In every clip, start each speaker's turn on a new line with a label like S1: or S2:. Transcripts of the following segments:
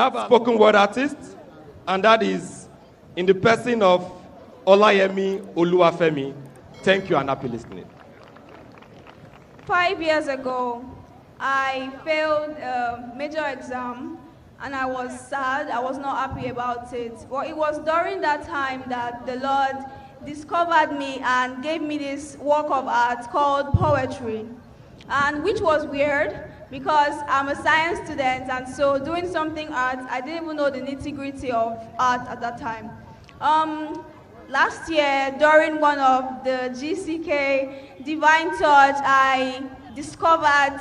S1: have a spoken word artist, and that is in the person of Olayemi Oluwafemi. Thank you and happy listening.
S2: 5 years ago, I failed a major exam and I was sad. I was not happy about it. But it was during that time that the Lord discovered me and gave me this work of art called poetry, and which was weird because I'm a science student, and so doing something art, I didn't even know the nitty-gritty of art at that time. Last year, during one of the GCK Divine Touch, I discovered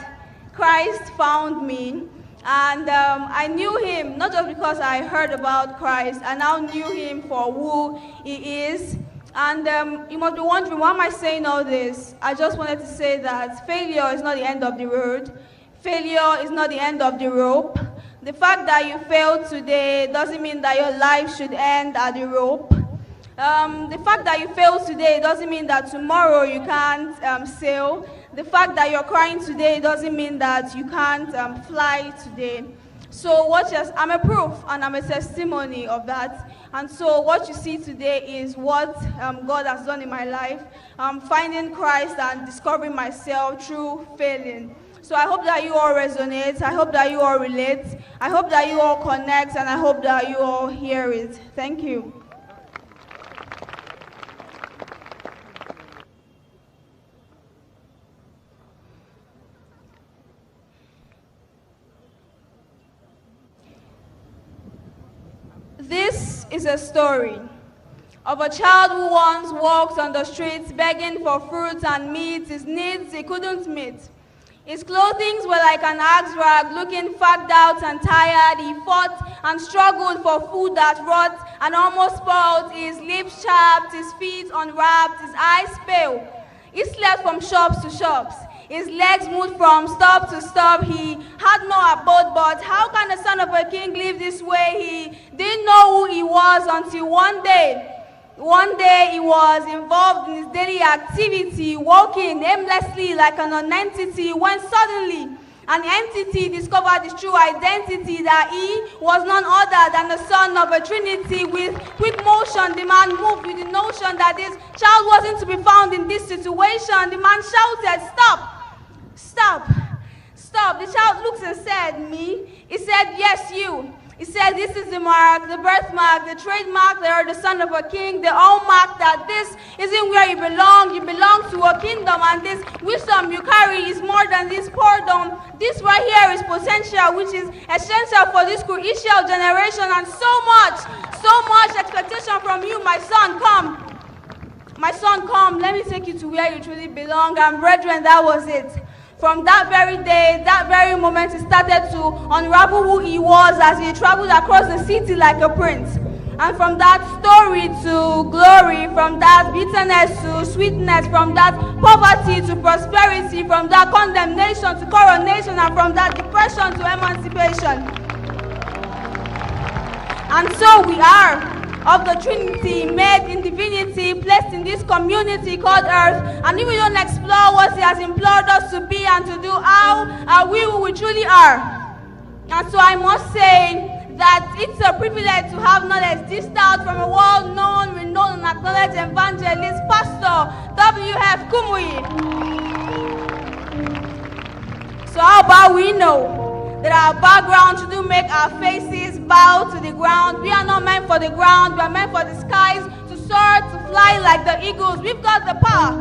S2: Christ found me, and I knew him not just because I heard about Christ. I now knew him for who he is. And you must be wondering, why am I saying all this? I just wanted to say that failure is not the end of the road. Failure is not the end of the rope. The fact that you failed today doesn't mean that your life should end at the rope. The fact that you failed today doesn't mean that tomorrow you can't sail. The fact that you're crying today doesn't mean that you can't fly today. So I'm a proof and I'm a testimony of that. And so what you see today is what God has done in my life. Finding Christ and discovering myself through failing. So I hope that you all resonate. I hope that you all relate. I hope that you all connect, and I hope that you all hear it. Thank you. This is a story of a child who once walked on the streets begging for fruits and meat. His needs he couldn't meet. His clothing were like an axe rag, looking fagged out and tired. He fought and struggled for food that rot and almost spoiled. His lips chapped, his feet unwrapped, his eyes pale. He slept from shops to shops. His legs moved from stop to stop. He had no abode, but how can the son of a king live this way? He didn't know who he was until one day he was involved in his daily activity, walking aimlessly like an nonentity, when suddenly an entity discovered his true identity, that he was none other than the son of a trinity. With quick motion, the man moved with the notion that this child wasn't to be found in this situation. The man shouted, "Stop! Stop! Stop!" The child looked and said, "Me?" He said, "Yes, you." He said, "This is the mark, the birthmark, the trademark that you're the son of a king, the hallmark that this isn't where you belong. You belong to a kingdom, and this wisdom you carry is more than this boredom. This right here is potential, which is essential for this crucial generation, and so much expectation from you, my son. Come. My son, come. Let me take you to where you truly belong." And brethren, that was it. From that very day, that very moment, he started to unravel who he was as he traveled across the city like a prince. And from that story to glory, from that bitterness to sweetness, from that poverty to prosperity, from that condemnation to coronation, and from that depression to emancipation. And so we are of the Trinity, made in divinity, placed in this community called Earth. And if we don't explore what He has implored us to be and to do, how are we who we truly are? And so I must say that it's a privilege to have knowledge dished out from a well-known, renowned, and acknowledged evangelist, Pastor W.F. Kumuyi. So how about we know that our background shouldn't make our faces bow to the ground? We are not meant for the ground, we are meant for the skies, to soar, to fly like the eagles. We've got the power.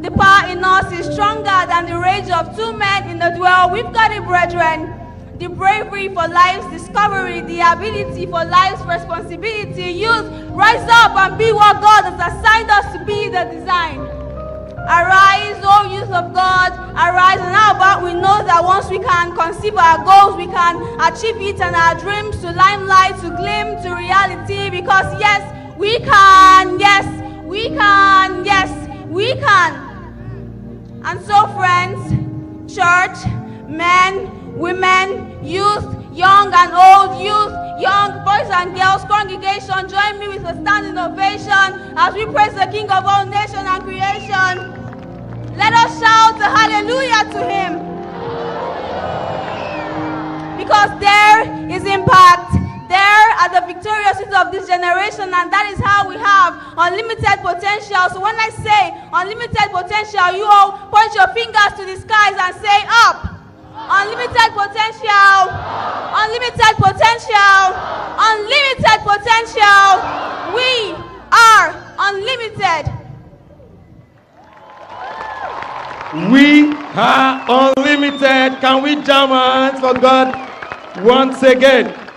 S2: The power in us is stronger than the rage of two men in the duel. We've got it, brethren. The bravery for life's discovery, the ability for life's responsibility. Youth, rise up and be what God has assigned us to be, the design. Arise, O youth of God, arise. And how about we know that once we can conceive our goals, we can achieve it, and our dreams to limelight, to gleam, to reality. Because yes, we can, yes, we can, yes, we can. And so friends, church, men, women, youth, young and old, youth, young boys and girls, congregation, join me with a standing ovation as we praise the King of all nations and creation. Let us shout a hallelujah to Him. Because there is impact, there are the victorious youth of this generation, and that is how we have unlimited potential. So when I say unlimited potential, you all point your fingers to the skies and say up. Unlimited potential. Unlimited potential. Unlimited potential. We are unlimited.
S1: We are unlimited. Can we jam our hands for God once again?